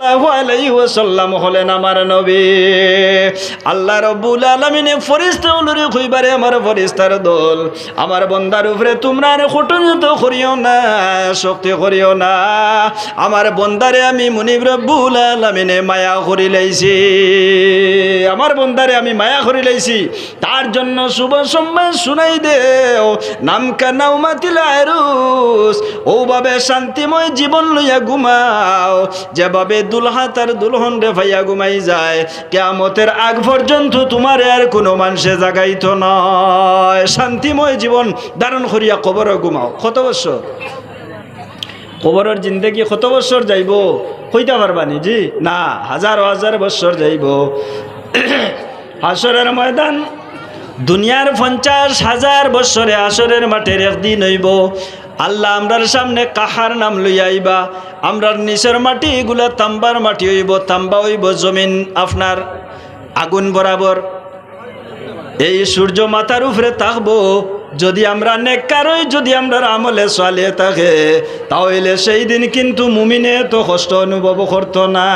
আলাইহি ওয়াসাল্লাম হলেন আমার নবী। আল্লাহ রাব্বুল আলামিনে ফেরেশতাগুলোরে কইবারে আমার ফেরেশতার দল, আমার বান্দার উপরে তোমরা আর কটুনিত করিও না, শক্তি করিও না। আমার বান্দারে আমি মুনিব রাব্বুল আলামিনে মায়া করি লাইছি, আমার বান্দারে আমি মায়া করি লাইছি। তার জন্য শুভ সম্মান শুনাই দেও, নাম কানাউমাতিল আরুস, ওভাবে শান্তিময় জীবন লইয়া ঘুমাও যেভাবে দুলহা তার দুলহন রে ভাইয়া ঘুমাই যায়। কিয়ামতের আগ পর্যন্ত তোমার আর কোনো মানুষে জাগাইতো নয়। শান্তিময় জীবন ধারণ করিয়া কবরে ঘুমাও। কত বছর কবরের জিন্দেগি কত বছর যাইব কইতে পারবানি? জি না, হাজার হাজার বছর যাইব। হাসরের ময়দান দুনিয়ার 50,000 বছরে আসরের মাঠের একদিন হইব। আল্লাহ আমরার সামনে কাহার নাম লইয়া আইবা। আমরার নিচের মাটি এগুলা তাম্বার মাটি হইব, তাম্বা হইব জমিন আপনার আগুন বরাবর। এই সূর্য মাথার উপরে থাকবো। যদি আমরা নেককার হই, যদি আমরা আমলে সালেহ থাকে, তাহলে সেই দিন কিন্তু মুমিনে তো কষ্ট অনুভব করতো না।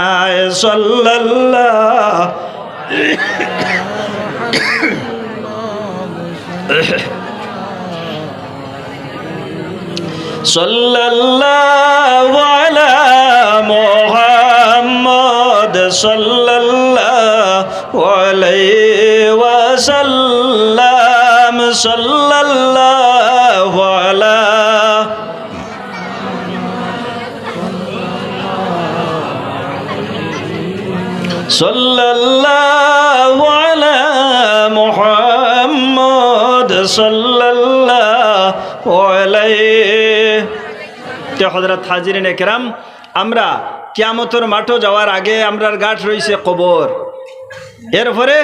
সাল্লাল্লাহ সাল্লাল্লাহু আলা মুহাম্মদ সাল্লাল্লাহু আলাইহি ওয়াসাল্লাম সাল্লাল্লাহু আলা সাল্লাল্লাহু আলা মুহাম্মদ সাল্লাল্লাহু আলাইহি। হযরত হাজিরিন একরাম, আমরা কিয়ামতের মাঠে যাওয়ার আগে আমরার গাঠ রইছে কবর, এরপরে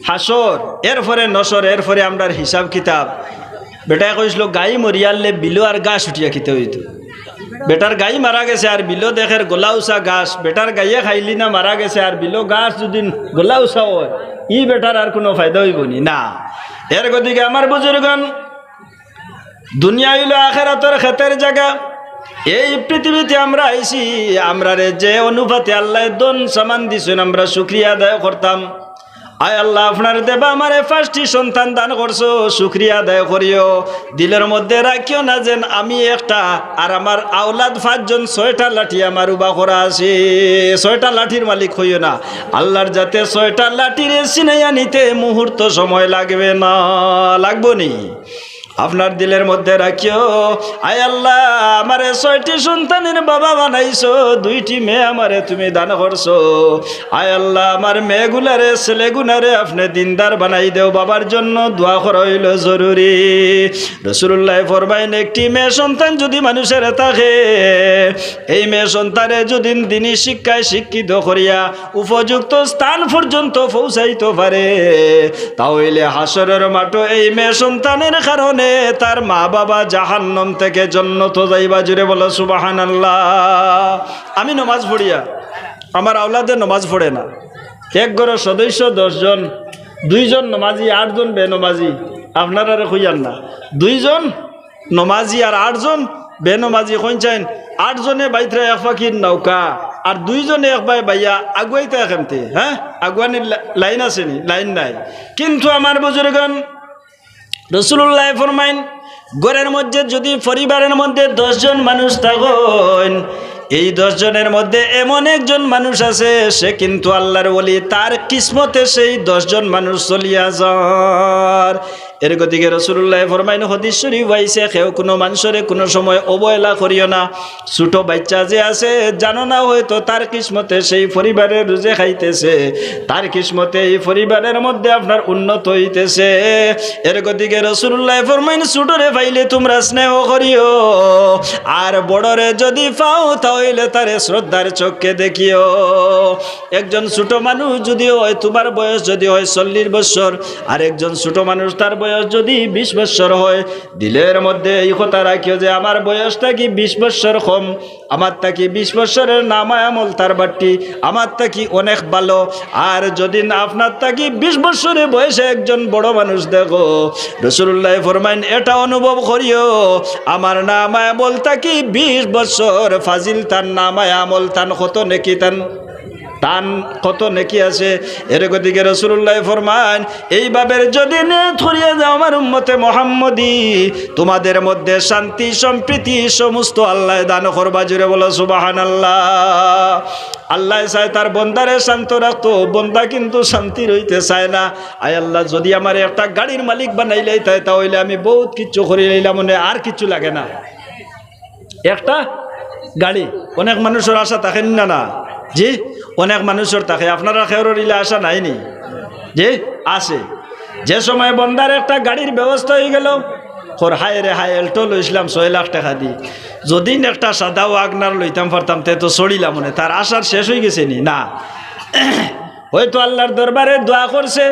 হাসর, এরপরে নসর, এরপরে আমরার হিসাব কিতাব। বেটায় কইছিল গাই মরিয়ালে বিলো আর গাছ উঠিয়া খেতে হইতো। বেটার গাই মারা গেছে আর বিলো দেখের গোলা উষা গাছ, বেটার গাইয়ে খাইলি না মারা গেছে আর বিলো গাছ যদি গোলা উষা হয়, ই বেটার আর কোনো ফায়দা হইব নি না। এর গতিকে আমার বুজুর্গণ, দুনিয়া হইল আখিরাতের খেতের জায়গা। এই পৃথিবীতে আমরা আইছি, আমরারে যে অনুপাতে আল্লাহ দন সামান দিছেন আমরা শুকরিয়া আদায় করতাম। আয় আল্লাহ, আপনার দেবা আমারে 5টি সন্তান দান করছো, শুকরিয়া আদায় করিও। দিলের মধ্যে রাখিও না যেন আমি একটা আর আমার আওলাদ 5 জন 6টা লাঠি আমার উবা করা আছে। 6টা লাঠির মালিক হইও না। আল্লাহর যাতে 6টা লাঠির চিনাইয়া নিতে মুহূর্ত সময় লাগবে না, লাগবো নি। আপনার দিলের মধ্যে রাখিও, আয় আল্লাহ আমারে 6টি সন্তানের বাবা বানাইছো, 2টি মেয়ে আমারে তুমি দান করছো। আয় আল্লাহ আমার মেয়েগুলারে ছেলেগুলারে আপনি দিনদার বানাই দেও। বাবার জন্য দোয়া করা হইল জরুরি। রাসূলুল্লাহ ফরমাইন, একটি মেয়ে সন্তান যদি মানুষের থাকে, এই মেয়ে সন্তানে যদি দিনী শিক্ষায় শিক্ষিত করিয়া উপযুক্ত স্থান পর্যন্ত পৌঁছাইতে পারে, তাহলে হাসরের মাঠে এই মেয়ে সন্তানের কারণে তার মা বাবা জাহান্নাম থেকে জান্নাত যাইবা। জুড়ে বলো সুবহানাল্লাহ। আমি নামাজ পড়িয়া, আমার আওলাদে নামাজ পড়ে না। এক ঘরের সদস্য 10 জন, 2 জন নমাজি 8 জন বেনমাজি। আপনারা কইয়ান না, 2 জন নমাজি আর 8 জন বেনমাজি। কইছেন 8 জনে বাইত্রা এক ফাকির নৌকা আর 2 জনে এক ভাই ভাইয়া আগুয়াইতে এখানতে। হ্যাঁ, আগুয়ানির লাইন আছে নি? লাইন নাই। কিন্তু আমার বুজুর্গণ, রাসূলুল্লাহ ফরমাইন, ঘরের মধ্যে যদি পরিবারের মধ্যে 10 জন মানুষ থাকেন, এই 10 জনের মধ্যে এমন একজন মানুষ আছে, সে কিন্তু আল্লাহর ওলি। তার কিসমতে সেই 10 জন মানুষ চলিয়া যার। এর গতিকে রাসূলুল্লাহ ফরমাইন, হাদিস শরীফ আইছে, কেউ কোনো মানুষের কোনো সময় অবহেলা করিও না। ছোট বাচ্চা যে আছে, জানো না হয়তো তার কিসমতে সেই পরিবারের রুজে খাইতেছে, তার কিসমতে এই পরিবারের মধ্যে আপনার উন্নত হইতেছে। এর গতিকে রাসূলুল্লাহ ফরমাইন, ছোটরে পাইলে তোমরা স্নেহ করিও, আর বড়রে যদি পাও তাহলে তারে শ্রদ্ধার চোখে দেখিও। একজন ছোট মানুষ যদি হয়, তোমার বয়স যদি হয় 40 বছর, আর একজন ছোট মানুষ তার বয়স বয়স যদি 20 বছর হয়, দিলের মধ্যে এই কথা রাখিও যে আমার বয়সটা কি 20 বছর কম, আমার তাকি 20 বছরের নামায় আমল তার বাট্টি আমার তাকি অনেক ভালো। আর যদি আপনার তাকি 20 বছরের বয়সে একজন বড় মানুষ দেখো, রাসূলুল্লাহ ফরমাইন এটা অনুভব করিও আমার নামায় আমল তাকি 20 বছর ফাজিল তার নামায় আমল তান কত নেকি তান কত নেকি আছে। এর গতিকে রাসূলুল্লাহ ফরমান এইভাবে যদি নিয়ত করিয়া যাও আমার উম্মতে মুহাম্মদী, তোমাদের মধ্যে শান্তি সম্প্রীতি সমস্ত আল্লাহ দান করবা। জুড়ে বলো সুবহানাল্লাহ। আল্লাহ চায় তার বন্দারে শান্ত রাখতো, বন্দা কিন্তু শান্তি রইতে চায় না। আয় আল্লাহ যদি আমার একটা গাড়ির মালিক বানাইলেই তাহলে আমি বহুত কিচ্ছু করে লইলাম, মনে আর কিচ্ছু লাগে না। একটা গাড়ি অনেক মানুষের আশা থাকেন না, না জি অনেক মানুষের থাকে, আপনারা খেয়ারের ইলা আশা নাইনি যে আছে। যে সময় বন্দার একটা গাড়ির ব্যবস্থা হয়ে গেল, ওর হায় রে হায় এল্টো লইছিলাম 6 লাখ টাকা দি, যদি একটা সাদা ওয়াগনার লইতাম পারতাম তে তো চড়িলাম, মনে তার আশার শেষ হয়ে গেছে নি না। হয়তো আল্লাহর দরবারে দোয়া করছে,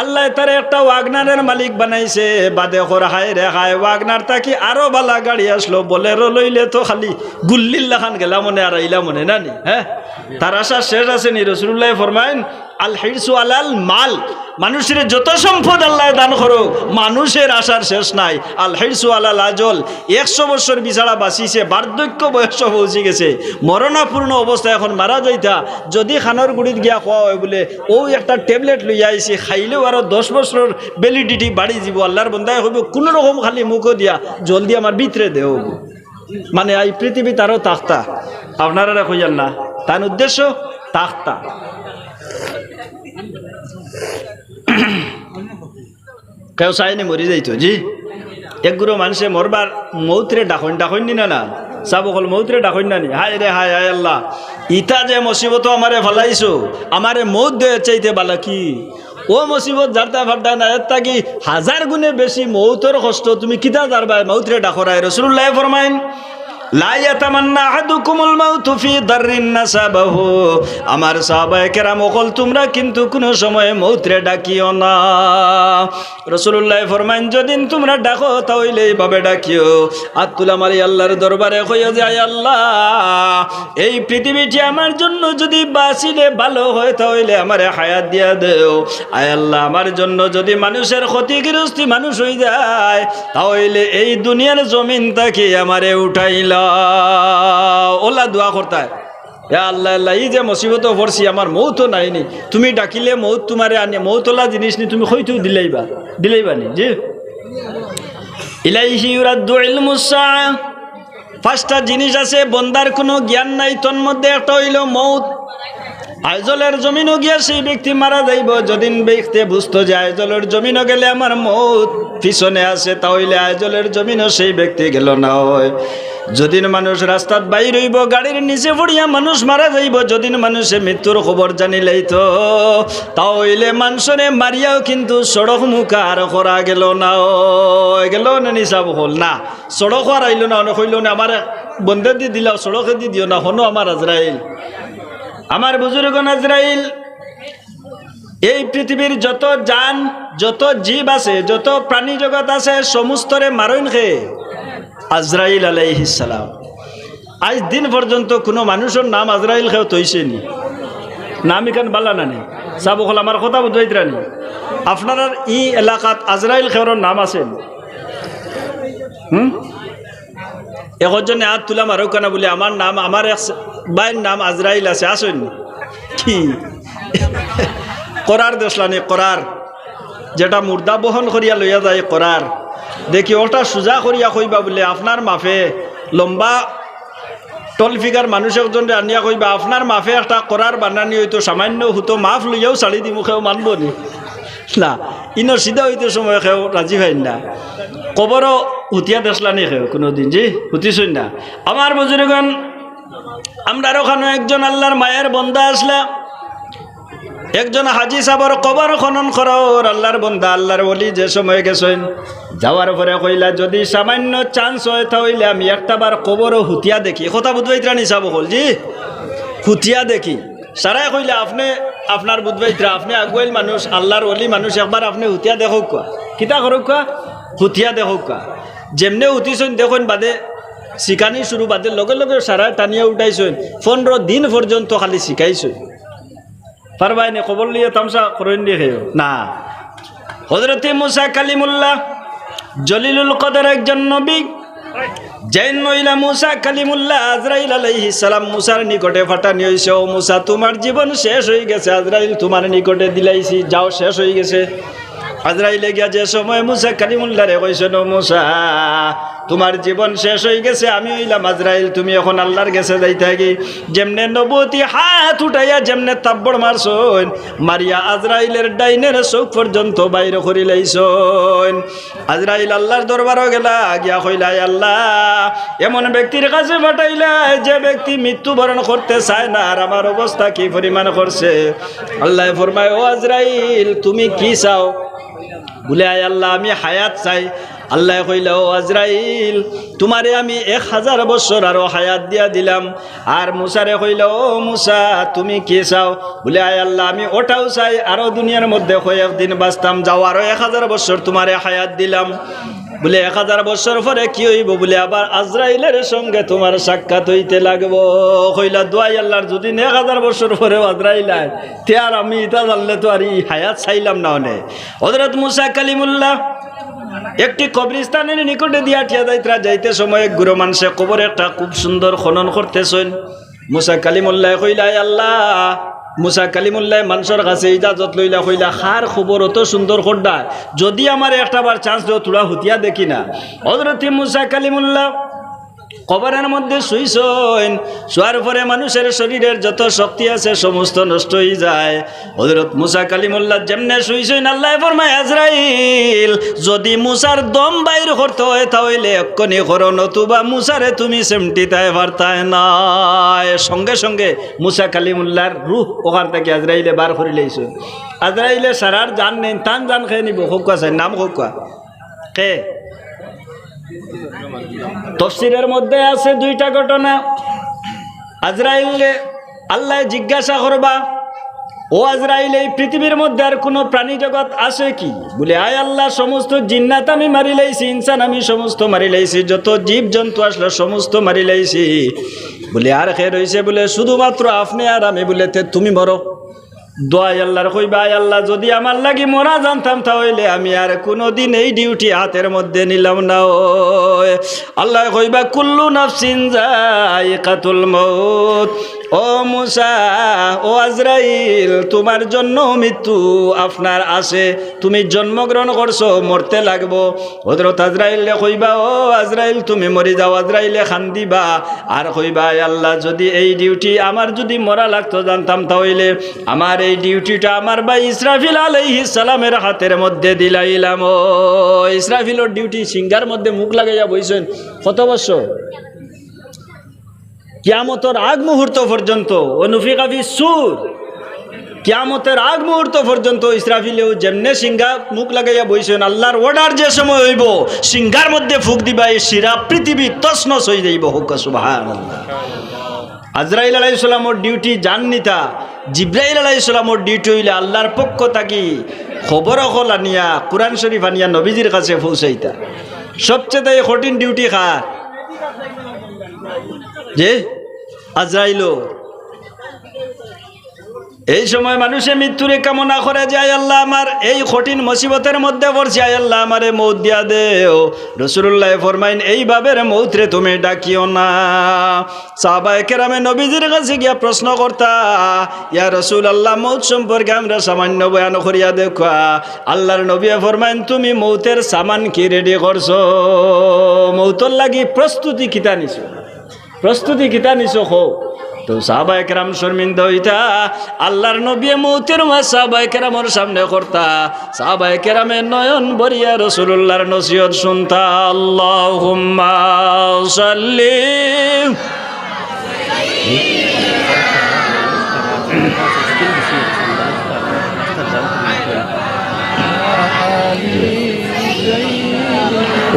আল্লাহ তারে একটা ওয়াগনারের মালিক বানাইছে, বাদে কর হায় রে হায় ওয়াগনার তাকি আরো বালা গাড়ি আসলো, বলেরো লইলে তো খালি গুল্লিল্লাখান গেলা মনে আর আইলা মনে না নি। হ্যাঁ, তার আশা শেষ আছে নি। রাসূলুল্লাহ ফরমাইন আল হিরসু আলাল মাল, মানুষের যত সম্পদ আল্লাহ দান করো মানুষের আশার শেষ নাই। আল হিরসু আলাল আজল, 100 বছর বিছাড়া বাঁচিছে, বার্ধক্য বয়স পৌঁছে গেছে, মরণাপূর্ণ অবস্থা, এখন মারা যাইতা, যদি খানোর গুড়িত গিয়া খাওয়া হয় বলে ও একটা ট্যাবলেট লইয়া আইছে, খাইলেও আরো 10 বছর ভ্যালিডিটি বাড়ি যাব। আল্লাহর বন্দায় হইব কোনো রকম খালি মুখও দিয়া জলদি আমার ভিতরে দেও, মানে এই পৃথিবী তারও তাখতা, আপনারা কইয়ান না তার উদ্দেশ্য তাখতা। কেউ চাইনি মরি যাইতো জি, একগুলো মানুষে মরবার মৌতরে ডাকন নি না সব অকল মৌতরে ডাকন না নি। হায় রে হায় হায় আল্লাহ, ইটা যে মুসিবত আমারে ফেলাইছো, আমারে মৌত দেয় চাইতে বালা কি ও মুসিবত জারতা ফাড্ডা না, এর তাকি 1000 গুণে বেশি মৌতর কষ্ট তুমি কিতা জারবা মৌতরে ডাকরায়। রাসূলুল্লাহ ফরমাইন লা ইয়াতামান্না আহাদুকুমুল মাউতু ফি দাররিন নাসাবাহু, আমার সাহাবায়ে কেরাম ওকল তোমরা কিন্তু কোনো সময় মৌতরে ডাকিও না। রাসূলুল্লাহ ফরমাইন যদিন তোমরা ডাকো তাহলে এইভাবে ডাকিও, আতুলা মারি আল্লাহর দরবারে কইও যে আয় আল্লাহ এই পৃথিবীটি আমার জন্য যদি বাঁচিলে ভালো হয় তাহলে আমারে হায়াত দিয়া দেও। আয় আল্লাহ আমার জন্য যদি মানুষের ক্ষতিগ্রস্ত মানুষ হয়ে যায় তাহলে এই দুনিয়ার জমিন থেকে আমারে উঠাইলা। ওলা দোয়া করতে আল্লাহ আল্লাহ এই যে মুসিবত পড়ছি আমার মৌত নাইনি, তুমি ডাকিলে মৌত তোমারে আনি, মৌতলা জিনিস নি তুমি হয়তো দিলেইবা নি জি। ইলাইহি ইউরাদ্দু ইলমুস সাআ, 5টা জিনিস আছে বন্দার কোনো জ্ঞান নাই, তোর মধ্যে একটা হইল মৌত। আইজলের জমিনও গিয়া সেই ব্যক্তি মারা যাইব, যদিন ব্যক্তি বুঝতো যে আইজলের জমিনও গেলে আমার মৌত পিছনে আছে তাহলে আইজলের জমিনও সেই ব্যক্তি গেল না হয়। যদিন মানুষ রাস্তাত বাইর হইব গাড়ির নিচে পড়িয়া মানুষ মারা যাইব, যদিন মানুষে মৃত্যুর খবর জানিলেই তো তাহলে মানুষরে মারিয়াও কিন্তু সড়ক মুখা আর করা গেল না, গেল না নিসাব হল না, সড়ক আর আইল না, অনেক হইল না আমার বন্ধে দিয়ে দিলাও সড়কে দিয়ে দিও না, হনো আমার আজরাইল, আমার বুজুর্গন আজরাইল। এই পৃথিবীর যত জান যত জীব আছে যত প্রাণী জগৎ আছে সমস্তরে মারইন খে আজরাইল আলাইহিস সালাম। আজ দিন পর্যন্ত কোনো মানুষের নাম আজরাইল খেয়ে তৈছে নি, নাম এখান বালা না নেই সব হল আমার কথা বুঝাইতরা নি। আপনার ই এলাকাত আজরাইল খেয়ের নাম আছে? একজনে হাত তুলাম আরো কেনা বলে আমার নাম, আমার এক বাইর নাম আজরাইল আছে, আসেন কি করার দেশলানি করার যেটা মুর্দা বহন করিয়া লইয়া যায় করার, দেখি ওটা সোজা করিয়া কইবা বলে আপনার মাফে লম্বা টল ফিগার মানুষ একজনে আনিয়া কইবা আপনার মাফে একটা করার বানানি হইতো সামান্য হতো মাফ লইয়াও ছাড়ি দিব, খেয়েও মানব নি না, ইনো সিধা হইতে সময় খেয়েও রাজি হয় না। কবরও হুতিয়া দেশলানি খেয়েও কোনোদিন যে হুতিছই না। আমার বুজুর্গন আমরা ওখানে একজন আল্লাহর মায়ের বন্দা আসলা, একজন হাজি সাবর কবর খনন করার আল্লাহর বন্দা আল্লাহর ওলি যে সময় গেছেন, যাওয়ার পরে কইলা যদি সামান্য চান্স হয় তাহলে আমি একটাবার কবরও হুতিয়া দেখি, কথা বুধবাইত্রা নিসাব হল জি হুতিয়া দেখি। সারাই কইলে আপনি আপনার বুধবাইত্রা আপনি আগুয়াইল মানুষ আল্লাহর ওলি মানুষ একবার আপনি হুতিয়া দেখো, কিতা করুকা হুতিয়া দেখুকা যেমনে উঠিছেন দেখুন বাদে শিকানি শুরু বাদে লগে লগে সারা টানিয়া উঠাইছেন 15 দিন পর্যন্ত খালি শিখাইছেন পারবাই নে খবর লিয়ে তামসা করেন দিয়ে খেয়ে না হযরতে মুসা কালিমুল্লাহ জলিলুল কদর একজন নবী জৈন নইলা মুসা কালিমুল্লাহ আজরাইল আলাইহিস সালাম মুসার নিকটে ফাটানি হইছে ও মুসা তোমার জীবন শেষ হয়ে গেছে আজরাইল তোমার নিকটে দিলাইছি যাও শেষ হয়ে গেছে আজরাইলে গিয়া যে সময় মুসা কালিমুল্লাহ রে কইছেন ও মুসা তোমার জীবন শেষ হয়ে গেছে আমি হইলাম আজরাইল তুমি এখন আল্লাহর কাছে যাইতে থাকি যেমনে নবুতি হাত উঠাইয়া যেমনে তাব্বড় মারছন মারিয়া আজরাইলের ডাইনের চোখ পর্যন্ত বাইরে করি লাইছন আজরাইল আল্লাহর দরবারও গেলা গিয়া কইলা আল্লাহ এমন ব্যক্তির কাছে পাঠাইলা যে ব্যক্তি মৃত্যুবরণ করতে চায় না আর আমার অবস্থা কি পরিমাণ করছে আল্লাহ ফরমায় ও আজরাইল তুমি কি চাও বলে আয় আল্লাহ আমি হায়াত চাই আল্লাহ কইল ও আজরাইল তোমারে আমি 1000 বছর আরো হায়াত দিয়া দিলাম আর মুসারে কইল ও মুসা তুমি কি চাও বলে আয় আল্লাহ আমি ওটাও চাই আরো দুনিয়ার মধ্যে কয়েকদিন বাঁচতাম যাও আরো 1000 বছর তোমারে হায়াত দিলাম বলে 1000 বছর পরে কি হইব বলে আবার আজরাইলের সঙ্গে তোমার সাক্ষাৎ হইতে লাগবো কইলা দোয়াই আল্লাহর যদি 1000 বছর পরে আজরাইল আয় তে আর আমি এটা জানলে তো আর হায়াত চাইলাম না অনেক হযরত মুসা কালিমুল্লাহ একটি কবরস্থানের নিকটে দিয়া ঠিয়া যাইতে সময় গুরু মানুষে কবর একটা খুব সুন্দর খনন করতেছেন মুসা কালিমুল্লাহ কইলা আল্লাহ মুসা কালিমুল্লাহ মানুষের কাছে ইজাজত লইলা কইলা খার খবর অত সুন্দর করডা যদি আমার একটাবার চান্স দেও তোরা হুতিয়া দেখি না হযরত মুসা কালিমুল্লাহ কবরের মধ্যে শুইছেন শোয়ার পরে মানুষের শরীরের যত শক্তি আছে সমস্ত নষ্ট হয়ে যায় হযরত মুসা কালিমুল্লাহ যেমনে শুইছেন আল্লাহ ফরমায় আজরাইল যদি মুসার দম বাইর করতে হয় তাহলে এক্ষুনি করো নতুবা মুসারে তুমি সেমটিতায় পারতায় না সঙ্গে সঙ্গে মুসা কালিমুল্লাহর রূহ ওখান থেকে আজরাইলে বার করে লইছে আজরাইলে সারার জান নেই তান জান খেয়ে নিব হোক আছে নাম হোক কে তফসিরের মধ্যে আছে 2টা ঘটনা আজরাইলে আল্লাহ জিজ্ঞাসা করবা ও আজরাইল এই পৃথিবীর মধ্যে আর কোনো প্রাণী জগৎ আছে কি বলে আয় আল্লাহ সমস্ত জিন্নাত আমি মারি লাইছি ইনসান আমি সমস্ত মারি লাইছি যত জীব জন্তু আসলে সমস্ত মারি লাইছি বলে আর খেয়ে রয়েছে বলে শুধুমাত্র আপনি আর আমি বলে তুমি মরো দোয়াই আল্লাহর কইবা আয় আল্লাহ যদি আমার লাগি মরা জানতাম তাহলে আমি আর কোনোদিন এই ডিউটি হাতের মধ্যে নিলাম না আল্লাহ কইবা কুল্লু নাফসিন যায়িকাতুল মউত ও মুসা ও আজরাইল তোমার জন্য মৃত্যু আপনার আছে তুমি জন্মগ্রহণ করছো মরতে লাগবো হযরত আজরাইলে কইবা ও আজরাইল তুমি মরি যাও আজরাইলে খান্দিবা আর কইবা আল্লাহ যদি এই ডিউটি আমার যদি মরা লাগতো জানতাম তাহলে আমার এই ডিউটিটা আমার ভাই ইসরাফিল আলাইহিস সালামের হাতের মধ্যে দিলাইলাম ও ইসরাফিলের ডিউটি সিংহার মধ্যে মুখ লাগাইয়া বইছেন কত বছর কিয়ামতের আগ মুহূর্ত পর্যন্ত অনুফিকা ফিস সূর কিয়ামতের আগ মুহূর্ত পর্যন্ত ইসরাফিলেও যেমনে সিংহা মুখ লাগাইয়া বইছেন আল্লাহর অর্ডার যে সময় হইব সিংহার মধ্যে ফুক দিবা এই শিরা পৃথিবী তছনছ হয়ে যাইব হুক সুবহানাল্লাহ আজরাইল আলাইহিস সালামের ডিউটি জাননিতা জিব্রাইল আলাইহিস সালামের ডিউটি হইলে আল্লাহর পক্ষ থাকি খবর হল আনিয়া কুরআন শরীফ আনিয়া নবীজির কাছে পৌঁছাইতা সবচেয়ে কঠিন ডিউটি কার যে আজরাইল এই সময় মানুষে মৃত্যুরে কামনা করে যে আয় আল্লাহ আমার এই কঠিন মুসিবতের মধ্যে পড়ছি আয় আল্লাহ আমারে মৌত দিয়া দেও রাসূলুল্লাহ ফরমাইন এইভাবে মৌত রে তুমি ডাকিও না সাহাবায়ে কেরামে নবীজির কাছে গিয়া প্রশ্ন করতা ইয়া রাসূলুল্লাহ মৌত সম্পর্কে আমরা সামান্য বয়ান করিয়া দেখা আল্লাহর নবী ফরমাইন তুমি মৌতের সামান কি রেডি করছো মৌতর লাগি প্রস্তুতি কিতা নিছো হো তো সাহাবায়ে কেরাম শর্মিন্দা হইতা আল্লাহর নবী মৌতের ওয়াজ সাহাবায়ে কেরামের সামনে করতা সাহাবায়ে কেরামের নয়ন ভরিয়া রাসূলুল্লাহর নসিহত শুনতা আল্লাহুম্মা সাল্লি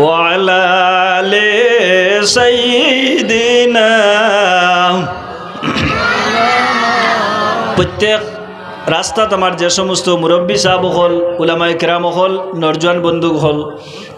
ওয়া আলা আলি সাইয়্যিদিনা প্রত্যেক রাস্তাত আমার যে সমস্ত মুরব্বী সাহেব হল, উলামায়ে কেরাম হল, নরজওয়ান বন্ধু হল,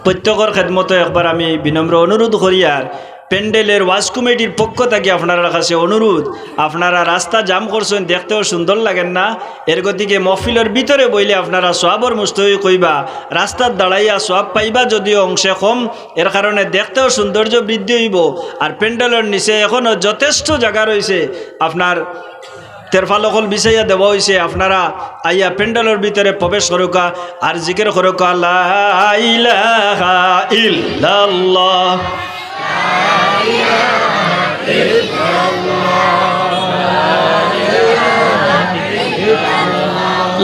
প্রত্যেকের খেদমতে একবার আমি বিনম্র অনুরোধ করি আর প্যান্ডেলের ওয়াজ কমিটির পক্ষ থেকে আপনারা কাছে অনুরোধ, আপনারা রাস্তা জাম করছেন, দেখতেও সুন্দর লাগেন না, এর গতিকে মহফিলের ভিতরে বইলে আপনারা সোয়াবর মুস্তই কইবা, রাস্তার দাঁড়াইয়া সোয়াব পাইবা যদিও অংশে কম, এর কারণে দেখতেও সৌন্দর্য বৃদ্ধি হইব। আর প্যান্ডেলের নিচে এখনও যথেষ্ট জায়গা রয়েছে, আপনার তেরফালকল বিছাইয়া দেওয়া হয়েছে, আপনারা আইয়া প্যান্ডেলের ভিতরে প্রবেশ করুকা আর জিকির করুকা লা ইলাহা ইল্লাল্লাহ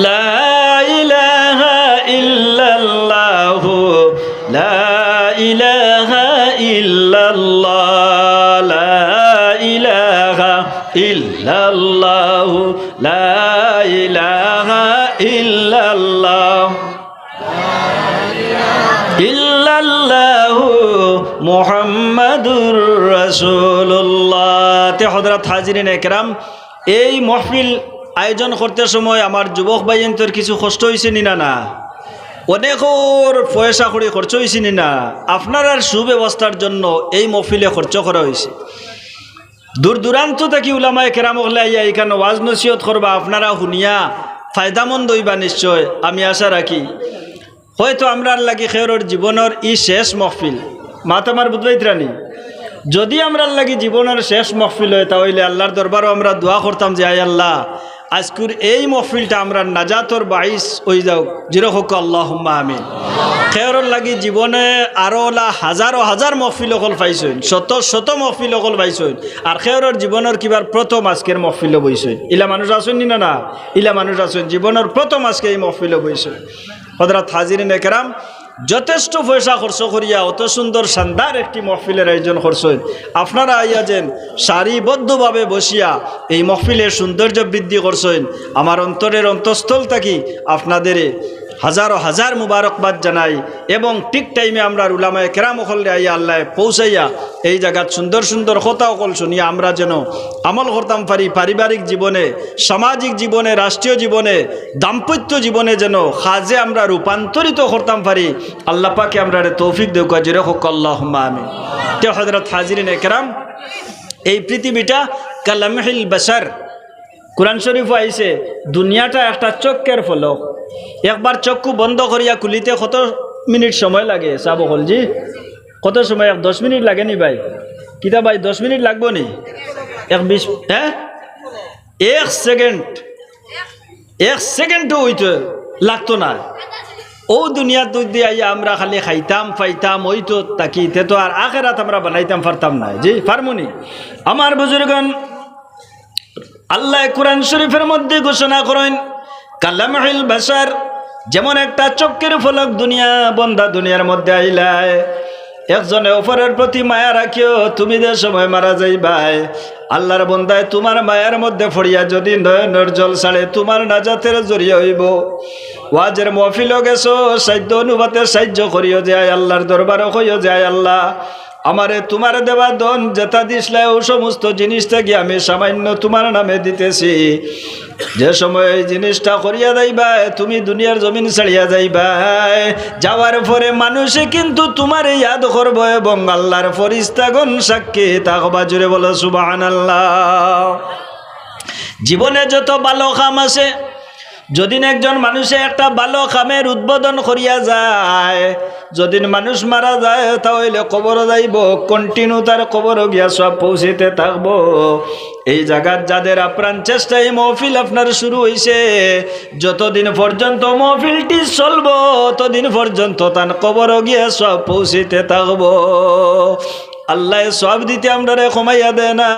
লা ইলাহা ইল্লাল্লাহ লা ইলাহা ইল্লাল্লাহ লা ইলাহা ইল্লাল্লাহ লা ইলাহা ইল্লাল্লাহ ইল্লাল্লাহু মুহাম্মাদুর রাসূলুল্লাহ। তে হযরত হাজিরিন একরাম, এই মাহফিল আয়োজন করতে সময় আমার যুবক ভাইয়ের কিছু কষ্ট হয়েছে নি না? অনেকর পয়সা কড়ি খরচ হয়েছে নি না? আপনার সুব্যবস্থার জন্য এই মাহফিলে খরচ করা হয়েছে। দূর দূরান্ত থেকে উলামায়ে কেরাম হলে আইয়া এখানে ওয়াজ নসিহত করবা, আপনারা শুনিয়া ফায়দামন্দ হইবা নিশ্চয়, আমি আশা রাখি। হয়তো আমরার লাগি খেয়রর জীবনের ই শেষ মহফিল, মাতামার বুধবাইত্রানি, যদি আমরার লাগি জীবনের শেষ মহফিল হয় তাহলে আল্লাহর দরবারও আমরা দোয়া করতাম যে আয় আল্লাহ আজকুর এই মহফিলটা আমরা নাজাতর বাইস হয়ে যাও, যেরকম আল্লাহুম্মা আমিন। খেয়রর লাগি জীবনে আরো হাজারো হাজার মহফিল অকল পাইছেন, শত শত মহফিল অকল পাইছেন, আর খেয়রর জীবনের কিবার প্রথম আজকের মহফিল বইছেন। ইলা মানুষ আছেন নি না? ইলা মানুষ আছেন জীবনের প্রথম আজকে এই মহফিল বইছেন। হযরত হাজিরিন একরাম যথেষ্ট পয়সা খরচ করিয়া অত সুন্দর শানদার একটি মহফিলের আয়োজন করছেন। আপনারা আইয়া যেন সারিবদ্ধভাবে বসিয়া এই মহফিলের সৌন্দর্য বৃদ্ধি করছেন, আমার অন্তরের অন্তঃস্থল থাকি আপনাদের হাজারো হাজার মুবারকবাদ জানাই। এবং ঠিক টাইমে আমরা উলামায়ে কেরাম হলে আইয়া আল্লাহ পৌঁছাইয়া এই জায়গাত সুন্দর সুন্দর কথা অকল শুনিয়া আমরা যেন আমল করতাম পারি, পারিবারিক জীবনে, সামাজিক জীবনে, রাষ্ট্রীয় জীবনে, দাম্পত্য জীবনে যেন কাজে আমরা রূপান্তরিত করতাম পারি। আল্লাহ পাকে আমরা তৌফিক দেউকা, যেরকম আল্লাহুম্মা আমিন। তে হযরত হাজিরিন একরাম, এই পৃথিবীটা কালামহিল বাশার, কুরআন শরীফ আইছে দুনিয়াটা একটা চক্কের ফলক, একবার চক্ষু বন্ধ করিয়া খুলিতে কত মিনিট সময় লাগে? সাব হলজি কত সময়? 10 মিনিট লাগে নি ভাই? কিতা ভাই 10 মিনিট লাগবো নি? 20 হ্যাঁ 1 সেকেন্ড, 1 সেকেন্ডও হইতো লাগতো না। ও দুনিয়া দুই দিয়ে আইয়া আমরা খালি খাইতাম পাইতাম হইতো তাকিতে, তো আর আখেরাত আমরা বানাইতাম পারতাম না। জি ফার্মনি আমার বুজুর্গণ, আল্লাহ কুরআন শরীফের মধ্যে ঘোষণা করেন কালামহিল বাশার, যেমন একটা চক্কের ফলক দুনিয়া বন্ধা দুনিয়ার মধ্যে আইলায়, একজনে অপরের প্রতি মায়া রাখিও, তুমি যে সময় মারা যাইবাই আল্লাহর বন্দায় তোমার মায়ার মধ্যে ফড়িয়া যদি নয়নের জল ছাড়ে তোমার নাজাতের জরিয়া হইব। ওয়াজের মহফিলও গেছো, সাধ্য অনুবাদের সাহায্য করিও যায়, আল্লাহর দরবারও কইও যায় আল্লাহ আমারে তোমার দেওয়া দন যেটা দিসলাই ও সমস্ত জিনিসটা কি আমি সামান্য তোমার নামে দিতেছি। যে সময় এই জিনিসটা করিয়া যাইবা তুমি দুনিয়ার জমিন ছাড়িয়া যাইবা, যাওয়ার পরে মানুষে কিন্তু তোমার ইয়াদ করবো এবং আল্লাহর ফেরেশতাগণ সাক্ষী থাকবা। জুড়ে বলো সুবহানাল্লাহ। জীবনে যত ভালো কাম আছে, যদিন একজন মানুষে একটা ভালো কামের উদ্বোধন করিয়া যায়, যদিন মানুষ মারা যায় তাহলে কবরও যাইব, কন্টিনিউ তার কবরও গিয়া সব পৌঁছিতে থাকবো। এই জায়গার যাদের আপ্রাণ চেষ্টা এই মহফিল আপনার শুরু হয়েছে, যতদিন পর্যন্ত মহফিলটি চলবো ততদিন পর্যন্ত তার কবরও গিয়া সব পৌঁছিতে থাকবো। আল্লাহ সব দিতে আমরা কমাইয়া দেয় না।